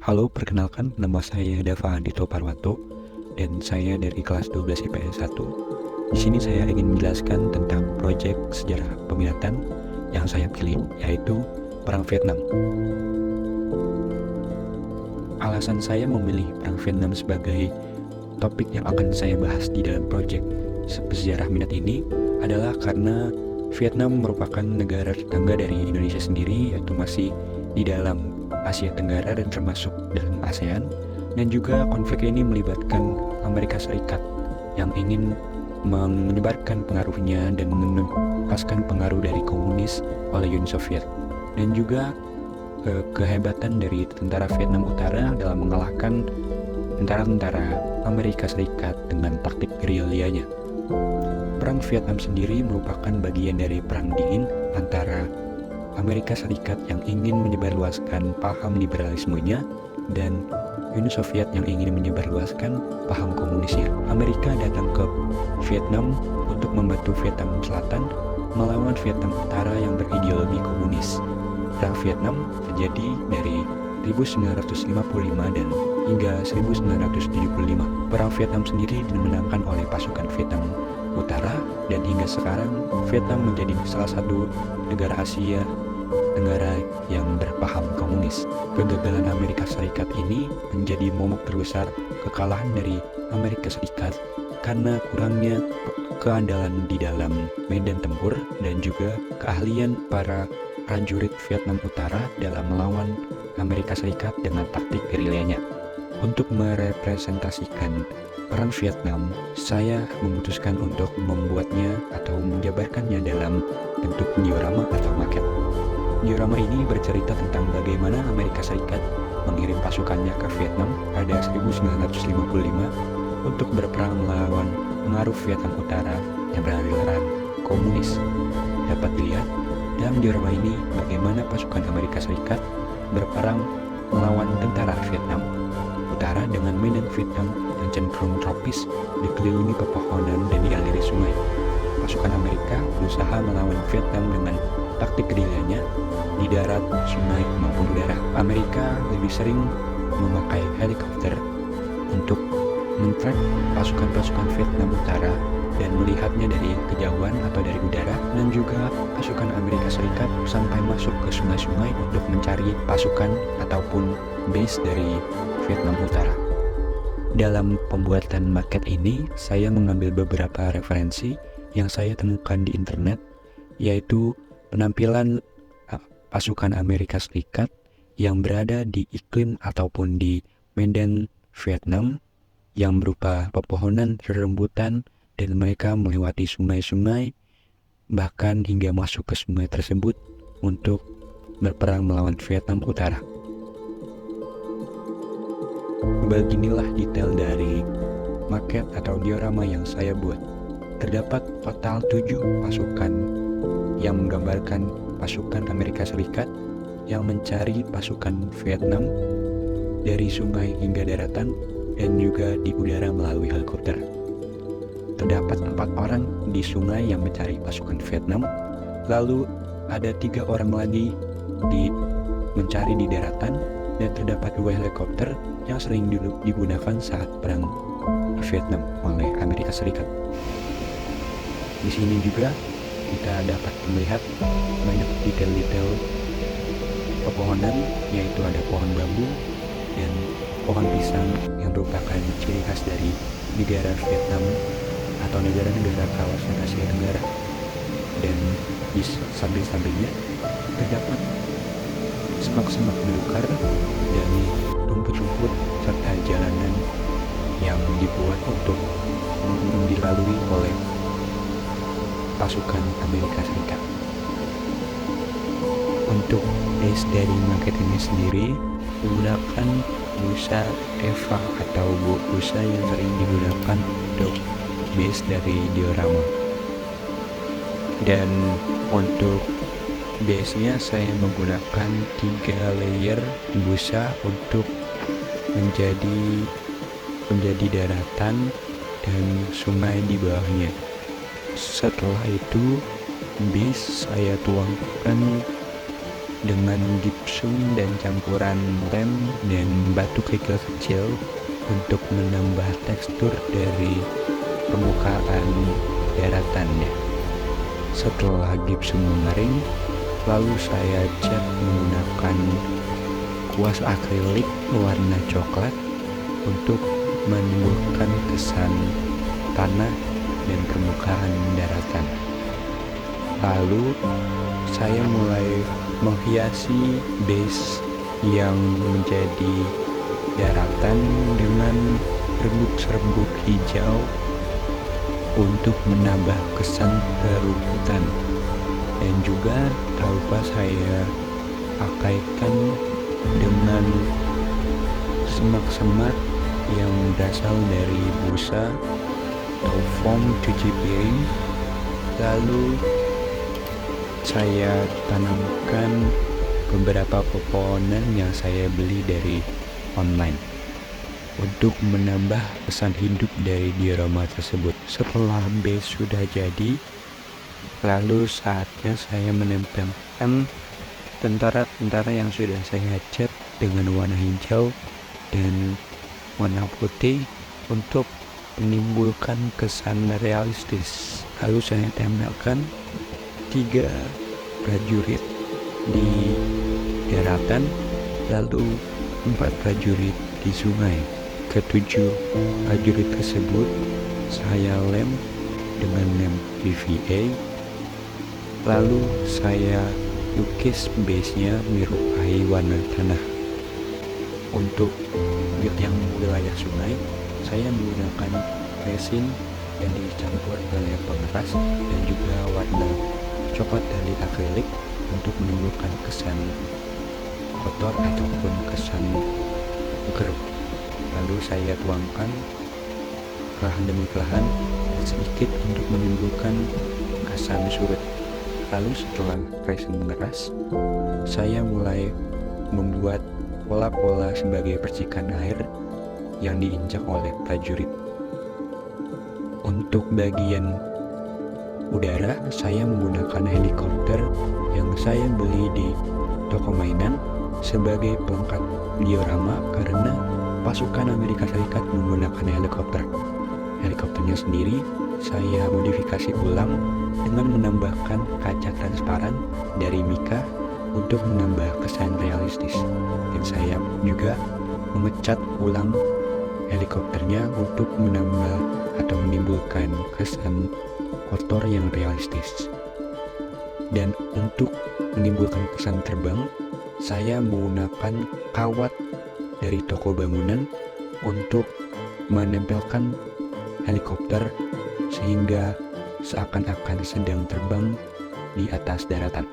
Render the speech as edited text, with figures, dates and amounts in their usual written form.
Halo, perkenalkan nama saya Dava Andito Parwanto dan saya dari kelas 12 IPS 1. Di sini saya ingin menjelaskan tentang proyek sejarah peminatan yang saya pilih, yaitu Perang Vietnam. Alasan saya memilih Perang Vietnam sebagai topik yang akan saya bahas di dalam proyek sejarah minat ini adalah karena Vietnam merupakan negara tetangga dari Indonesia sendiri, yaitu masih di dalam Asia Tenggara dan termasuk dalam ASEAN, dan juga konflik ini melibatkan Amerika Serikat yang ingin menyebarkan pengaruhnya dan melepaskan pengaruh dari komunis oleh Uni Soviet, dan juga kehebatan dari tentara Vietnam Utara dalam mengalahkan tentara-tentara Amerika Serikat dengan taktik gerilyanya. Perang Vietnam sendiri merupakan bagian dari perang dingin antara Amerika Serikat yang ingin menyebarluaskan paham liberalismenya dan Uni Soviet yang ingin menyebarluaskan paham komunisnya. Amerika datang ke Vietnam untuk membantu Vietnam Selatan melawan Vietnam Utara yang berideologi komunis. Perang Vietnam terjadi dari 1955 dan hingga 1975. Perang Vietnam sendiri dimenangkan oleh pasukan Vietnam Utara, dan hingga sekarang Vietnam menjadi salah satu negara Asia Tenggara yang berpaham komunis. Kegagalan Amerika Serikat ini menjadi momok terbesar kekalahan dari Amerika Serikat karena kurangnya keandalan di dalam medan tempur dan juga keahlian para prajurit Vietnam Utara dalam melawan Amerika Serikat dengan taktik gerilyanya. Untuk merepresentasikan Perang Vietnam, saya memutuskan untuk membuatnya atau menjabarkannya dalam bentuk diorama atau maket. Diorama ini bercerita tentang bagaimana Amerika Serikat mengirim pasukannya ke Vietnam pada 1955 untuk berperang melawan pengaruh Vietnam Utara yang beraliran komunis. Dapat dilihat dalam diorama ini bagaimana pasukan Amerika Serikat berperang melawan tentara Vietnam Utara dengan medan Vietnam yang cenderung tropis, dikelilingi pepohonan dan dialiri sungai. Pasukan Amerika berusaha melawan Vietnam dengan taktik gerilyanya di darat, sungai, maupun udara. Amerika lebih sering memakai helikopter untuk men-track pasukan-pasukan Vietnam Utara dan melihatnya dari kejauhan atau dari udara, dan juga pasukan Amerika Serikat sampai masuk ke sungai-sungai untuk mencari pasukan ataupun base dari Vietnam Utara. Dalam pembuatan maket ini, saya mengambil beberapa referensi yang saya temukan di internet, yaitu penampilan pasukan Amerika Serikat yang berada di iklim ataupun di medan Vietnam yang berupa pepohonan, rerembutan, dan mereka melewati sungai-sungai, bahkan hingga masuk ke sungai tersebut untuk berperang melawan Vietnam Utara. Beginilah detail dari maket atau diorama yang saya buat. Terdapat total 7 pasukan yang menggambarkan pasukan Amerika Serikat yang mencari pasukan Vietnam dari sungai hingga daratan dan juga di udara melalui helikopter. Terdapat 4 orang di sungai yang mencari pasukan Vietnam, lalu ada 3 orang lagi mencari di daratan, dan terdapat 2 helikopter yang sering digunakan saat perang Vietnam oleh Amerika Serikat. Di sini juga kita dapat melihat banyak detail-detail pepohonan, yaitu ada pohon bambu dan pohon pisang yang merupakan ciri khas dari negara Vietnam atau negara-negara kawasan Asia Tenggara. Dan di samping-sampingnya terdapat semak-semak belukar dan rumput-rumput serta jalanan yang dibuat untuk dilalui oleh pasukan Amerika Serikat. Untuk base dari maket ini sendiri menggunakan busa Eva atau busa yang sering digunakan untuk base dari diorama. Dan untuk base-nya saya menggunakan 3 layer busa untuk menjadi daratan dan sungai di bawahnya. Setelah itu base saya tuangkan dengan gypsum dan campuran lem dan batu kerikil kecil untuk menambah tekstur dari permukaan daratannya. Setelah gipsum mengering, lalu saya cat menggunakan kuas akrilik warna coklat untuk menimbulkan kesan tanah dan permukaan daratan. Lalu saya mulai menghiasi base yang menjadi daratan dengan serbuk-serbuk hijau untuk menambah kesan kerubutan, dan juga tak lupa saya pakaikan dengan semak-semak yang berasal dari busa atau foam cuci piring. Lalu saya tanamkan beberapa pepohonan yang saya beli dari online untuk menambah kesan hidup dari diorama tersebut. Setelah base sudah jadi, lalu saatnya saya menempelkan tentara-tentara yang sudah saya cat dengan warna hijau dan warna putih untuk menimbulkan kesan realistis. Lalu saya tempelkan 3 prajurit di daratan, lalu 4 prajurit di sungai. Ketujuh prajurit tersebut saya lem dengan lem PVA, lalu saya lukis base-nya menyerupai warna tanah. Untuk yang wilayah sungai, saya menggunakan resin yang dicampur dengan pengeras dan juga warna coklat dari akrilik untuk menimbulkan kesan kotor ataupun kesan keruh. Lalu saya tuangkan perlahan demi perlahan dan sedikit untuk menimbulkan kesan surut. Lalu setelah resin mengeras, saya mulai membuat pola-pola sebagai percikan air yang diinjak oleh prajurit. Untuk bagian udara, saya menggunakan helikopter yang saya beli di toko mainan sebagai pelengkap diorama karena pasukan Amerika Serikat menggunakan helikopter. Helikopternya sendiri saya modifikasi ulang dengan menambahkan kaca transparan dari Mika untuk menambah kesan realistis. Dan saya juga mengecat ulang helikopternya untuk menambah atau menimbulkan kesan kotor yang realistis. Dan untuk menimbulkan kesan terbang, saya menggunakan kawat dari toko bangunan untuk menempelkan helikopter sehingga seakan-akan sedang terbang di atas daratan.